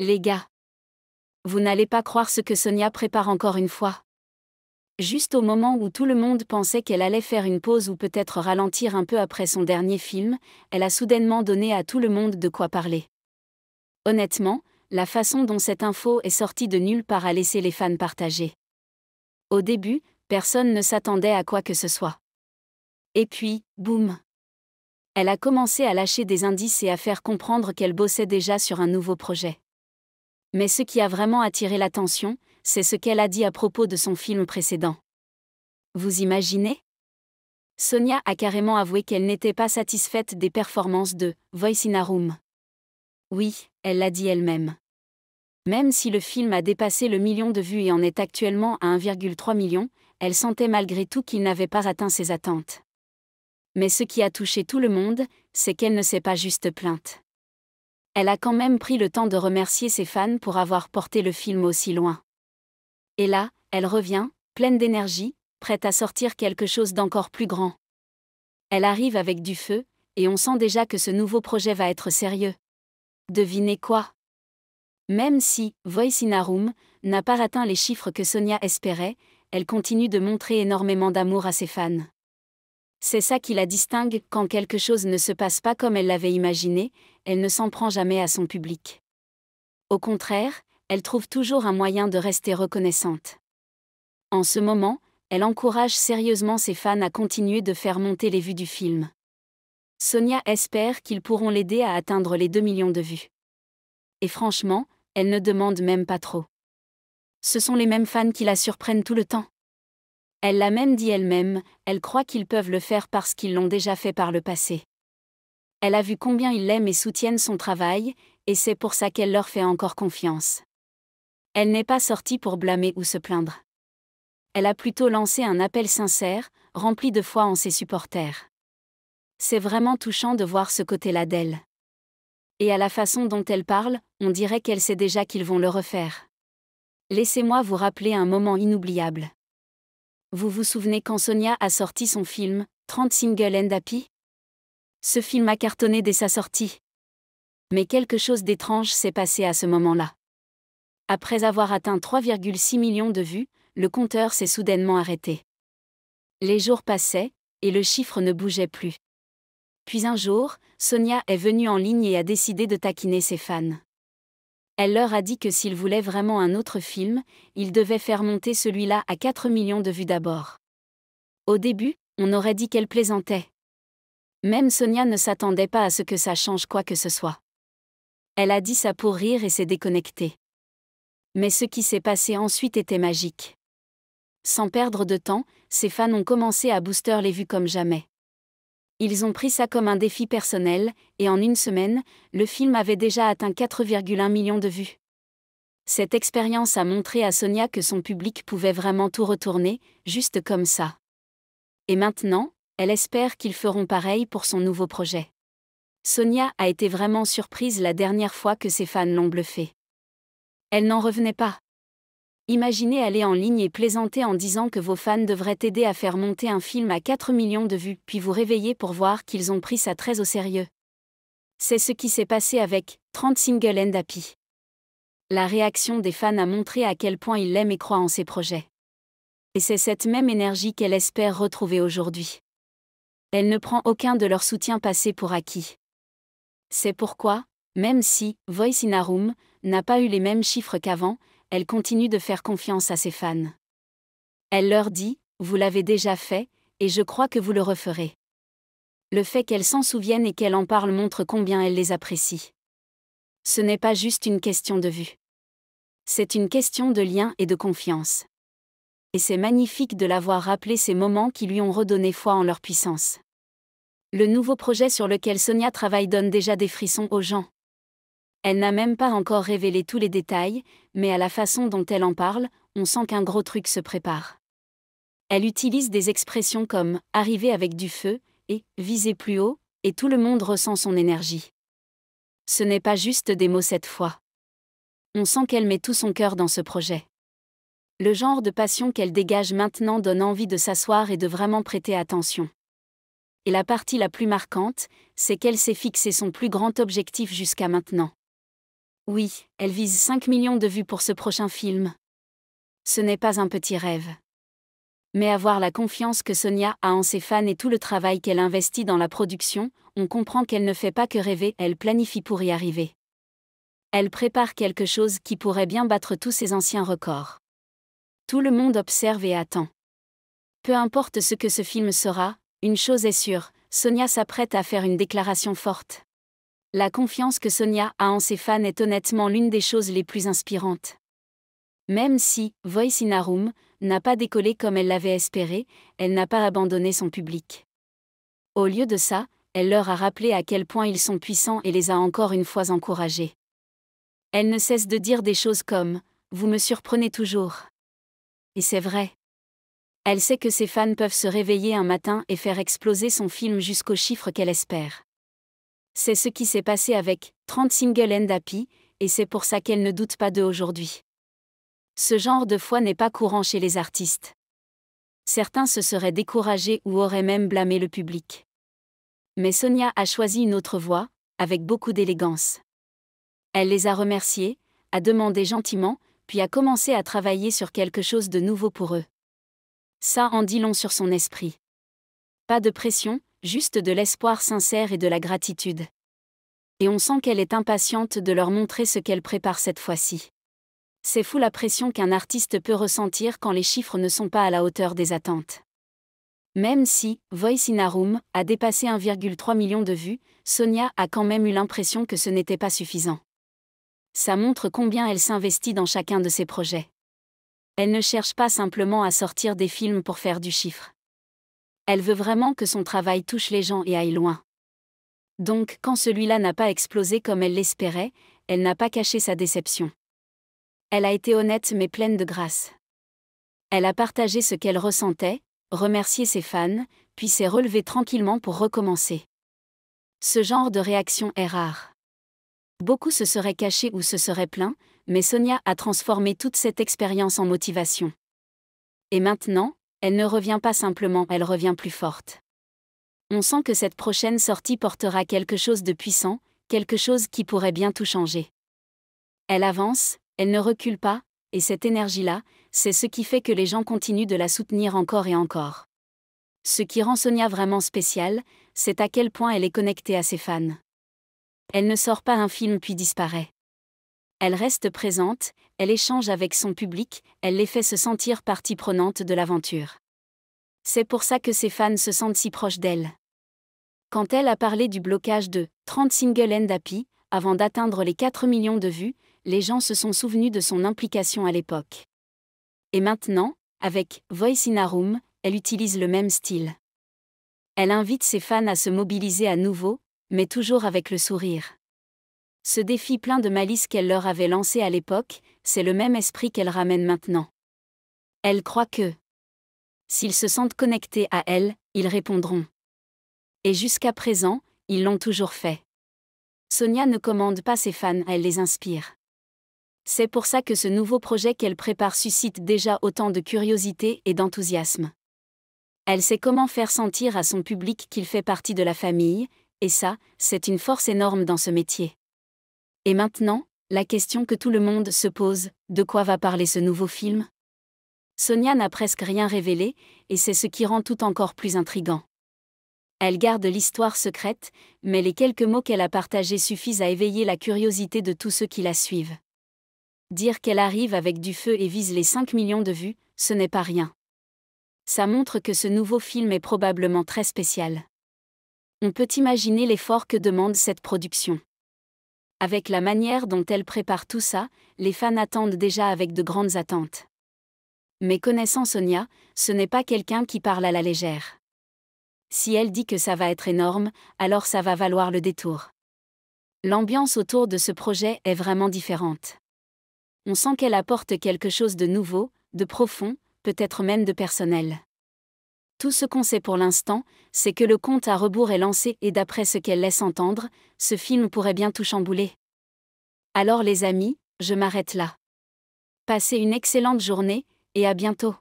Les gars, vous n'allez pas croire ce que Sonia prépare encore une fois. Juste au moment où tout le monde pensait qu'elle allait faire une pause ou peut-être ralentir un peu après son dernier film, elle a soudainement donné à tout le monde de quoi parler. Honnêtement, la façon dont cette info est sortie de nulle part a laissé les fans partagés. Au début, personne ne s'attendait à quoi que ce soit. Et puis, boum! Elle a commencé à lâcher des indices et à faire comprendre qu'elle bossait déjà sur un nouveau projet. Mais ce qui a vraiment attiré l'attention, c'est ce qu'elle a dit à propos de son film précédent. Vous imaginez ? Sonia a carrément avoué qu'elle n'était pas satisfaite des performances de Voice in a Room. Oui, elle l'a dit elle-même. Même si le film a dépassé le million de vues et en est actuellement à 1,3 million, elle sentait malgré tout qu'il n'avait pas atteint ses attentes. Mais ce qui a touché tout le monde, c'est qu'elle ne s'est pas juste plainte. Elle a quand même pris le temps de remercier ses fans pour avoir porté le film aussi loin. Et là, elle revient, pleine d'énergie, prête à sortir quelque chose d'encore plus grand. Elle arrive avec du feu, et on sent déjà que ce nouveau projet va être sérieux. Devinez quoi ? Même si Voice in a Room n'a pas atteint les chiffres que Sonia espérait, elle continue de montrer énormément d'amour à ses fans. C'est ça qui la distingue. Quand quelque chose ne se passe pas comme elle l'avait imaginé, elle ne s'en prend jamais à son public. Au contraire, elle trouve toujours un moyen de rester reconnaissante. En ce moment, elle encourage sérieusement ses fans à continuer de faire monter les vues du film. Sonia espère qu'ils pourront l'aider à atteindre les 2 millions de vues. Et franchement, elle ne demande même pas trop. Ce sont les mêmes fans qui la surprennent tout le temps. Elle l'a même dit elle-même, elle croit qu'ils peuvent le faire parce qu'ils l'ont déjà fait par le passé. Elle a vu combien ils l'aiment et soutiennent son travail, et c'est pour ça qu'elle leur fait encore confiance. Elle n'est pas sortie pour blâmer ou se plaindre. Elle a plutôt lancé un appel sincère, rempli de foi en ses supporters. C'est vraiment touchant de voir ce côté-là d'elle. Et à la façon dont elle parle, on dirait qu'elle sait déjà qu'ils vont le refaire. Laissez-moi vous rappeler un moment inoubliable. Vous vous souvenez quand Sonia a sorti son film, 30 Single and Happy ? Ce film a cartonné dès sa sortie. Mais quelque chose d'étrange s'est passé à ce moment-là. Après avoir atteint 3,6 millions de vues, le compteur s'est soudainement arrêté. Les jours passaient, et le chiffre ne bougeait plus. Puis un jour, Sonia est venue en ligne et a décidé de taquiner ses fans. Elle leur a dit que s'ils voulaient vraiment un autre film, ils devaient faire monter celui-là à 4 millions de vues d'abord. Au début, on aurait dit qu'elle plaisantait. Même Sonia ne s'attendait pas à ce que ça change quoi que ce soit. Elle a dit ça pour rire et s'est déconnectée. Mais ce qui s'est passé ensuite était magique. Sans perdre de temps, ses fans ont commencé à booster les vues comme jamais. Ils ont pris ça comme un défi personnel, et en une semaine, le film avait déjà atteint 4,1 millions de vues. Cette expérience a montré à Sonia que son public pouvait vraiment tout retourner, juste comme ça. Et maintenant, elle espère qu'ils feront pareil pour son nouveau projet. Sonia a été vraiment surprise la dernière fois que ses fans l'ont bluffée. Elle n'en revenait pas. Imaginez aller en ligne et plaisanter en disant que vos fans devraient aider à faire monter un film à 4 millions de vues, puis vous réveiller pour voir qu'ils ont pris ça très au sérieux. C'est ce qui s'est passé avec 30 Single and Happy. La réaction des fans a montré à quel point ils l'aiment et croient en ses projets. Et c'est cette même énergie qu'elle espère retrouver aujourd'hui. Elle ne prend aucun de leur soutien passé pour acquis. C'est pourquoi, même si Voice in a Room n'a pas eu les mêmes chiffres qu'avant, elle continue de faire confiance à ses fans. Elle leur dit, vous l'avez déjà fait, et je crois que vous le referez. Le fait qu'elle s'en souvienne et qu'elle en parle montre combien elle les apprécie. Ce n'est pas juste une question de vue. C'est une question de lien et de confiance. Et c'est magnifique de l'avoir rappelé ces moments qui lui ont redonné foi en leur puissance. Le nouveau projet sur lequel Sonia travaille donne déjà des frissons aux gens. Elle n'a même pas encore révélé tous les détails, mais à la façon dont elle en parle, on sent qu'un gros truc se prépare. Elle utilise des expressions comme « arriver avec du feu » et « viser plus haut », et tout le monde ressent son énergie. Ce n'est pas juste des mots cette fois. On sent qu'elle met tout son cœur dans ce projet. Le genre de passion qu'elle dégage maintenant donne envie de s'asseoir et de vraiment prêter attention. Et la partie la plus marquante, c'est qu'elle s'est fixé son plus grand objectif jusqu'à maintenant. Oui, elle vise 5 millions de vues pour ce prochain film. Ce n'est pas un petit rêve. Mais avoir la confiance que Sonia a en ses fans et tout le travail qu'elle investit dans la production, on comprend qu'elle ne fait pas que rêver, elle planifie pour y arriver. Elle prépare quelque chose qui pourrait bien battre tous ses anciens records. Tout le monde observe et attend. Peu importe ce que ce film sera, une chose est sûre, Sonia s'apprête à faire une déclaration forte. La confiance que Sonia a en ses fans est honnêtement l'une des choses les plus inspirantes. Même si Voice in a Room n'a pas décollé comme elle l'avait espéré, elle n'a pas abandonné son public. Au lieu de ça, elle leur a rappelé à quel point ils sont puissants et les a encore une fois encouragés. Elle ne cesse de dire des choses comme « Vous me surprenez toujours ». Et c'est vrai. Elle sait que ses fans peuvent se réveiller un matin et faire exploser son film jusqu'au chiffre qu'elle espère. C'est ce qui s'est passé avec 30 Single and Happy, et c'est pour ça qu'elle ne doute pas d'eux aujourd'hui. Ce genre de foi n'est pas courant chez les artistes. Certains se seraient découragés ou auraient même blâmé le public. Mais Sonia a choisi une autre voie, avec beaucoup d'élégance. Elle les a remerciés, a demandé gentiment, puis a commencé à travailler sur quelque chose de nouveau pour eux. Ça en dit long sur son esprit. Pas de pression, juste de l'espoir sincère et de la gratitude. Et on sent qu'elle est impatiente de leur montrer ce qu'elle prépare cette fois-ci. C'est fou la pression qu'un artiste peut ressentir quand les chiffres ne sont pas à la hauteur des attentes. Même si Voice in a Room a dépassé 1,3 million de vues, Sonia a quand même eu l'impression que ce n'était pas suffisant. Ça montre combien elle s'investit dans chacun de ses projets. Elle ne cherche pas simplement à sortir des films pour faire du chiffre. Elle veut vraiment que son travail touche les gens et aille loin. Donc, quand celui-là n'a pas explosé comme elle l'espérait, elle n'a pas caché sa déception. Elle a été honnête mais pleine de grâce. Elle a partagé ce qu'elle ressentait, remercié ses fans, puis s'est relevée tranquillement pour recommencer. Ce genre de réaction est rare. Beaucoup se seraient cachés ou se seraient plaints, mais Sonia a transformé toute cette expérience en motivation. Et maintenant, elle ne revient pas simplement, elle revient plus forte. On sent que cette prochaine sortie portera quelque chose de puissant, quelque chose qui pourrait bien tout changer. Elle avance, elle ne recule pas, et cette énergie-là, c'est ce qui fait que les gens continuent de la soutenir encore et encore. Ce qui rend Sonia vraiment spéciale, c'est à quel point elle est connectée à ses fans. Elle ne sort pas un film puis disparaît. Elle reste présente, elle échange avec son public, elle les fait se sentir partie prenante de l'aventure. C'est pour ça que ses fans se sentent si proches d'elle. Quand elle a parlé du blocage de 30 Single and Happy, avant d'atteindre les 4 millions de vues, les gens se sont souvenus de son implication à l'époque. Et maintenant, avec Voice in a Room, elle utilise le même style. Elle invite ses fans à se mobiliser à nouveau, mais toujours avec le sourire. Ce défi plein de malice qu'elle leur avait lancé à l'époque, c'est le même esprit qu'elle ramène maintenant. Elle croit que, s'ils se sentent connectés à elle, ils répondront. Et jusqu'à présent, ils l'ont toujours fait. Sonia ne commande pas ses fans, elle les inspire. C'est pour ça que ce nouveau projet qu'elle prépare suscite déjà autant de curiosité et d'enthousiasme. Elle sait comment faire sentir à son public qu'il fait partie de la famille, et ça, c'est une force énorme dans ce métier. Et maintenant, la question que tout le monde se pose, de quoi va parler ce nouveau film ? Sonia n'a presque rien révélé, et c'est ce qui rend tout encore plus intriguant. Elle garde l'histoire secrète, mais les quelques mots qu'elle a partagés suffisent à éveiller la curiosité de tous ceux qui la suivent. Dire qu'elle arrive avec du feu et vise les 5 millions de vues, ce n'est pas rien. Ça montre que ce nouveau film est probablement très spécial. On peut imaginer l'effort que demande cette production. Avec la manière dont elle prépare tout ça, les fans attendent déjà avec de grandes attentes. Mais connaissant Sonia, ce n'est pas quelqu'un qui parle à la légère. Si elle dit que ça va être énorme, alors ça va valoir le détour. L'ambiance autour de ce projet est vraiment différente. On sent qu'elle apporte quelque chose de nouveau, de profond, peut-être même de personnel. Tout ce qu'on sait pour l'instant, c'est que le compte à rebours est lancé et d'après ce qu'elle laisse entendre, ce film pourrait bien tout chambouler. Alors les amis, je m'arrête là. Passez une excellente journée, et à bientôt.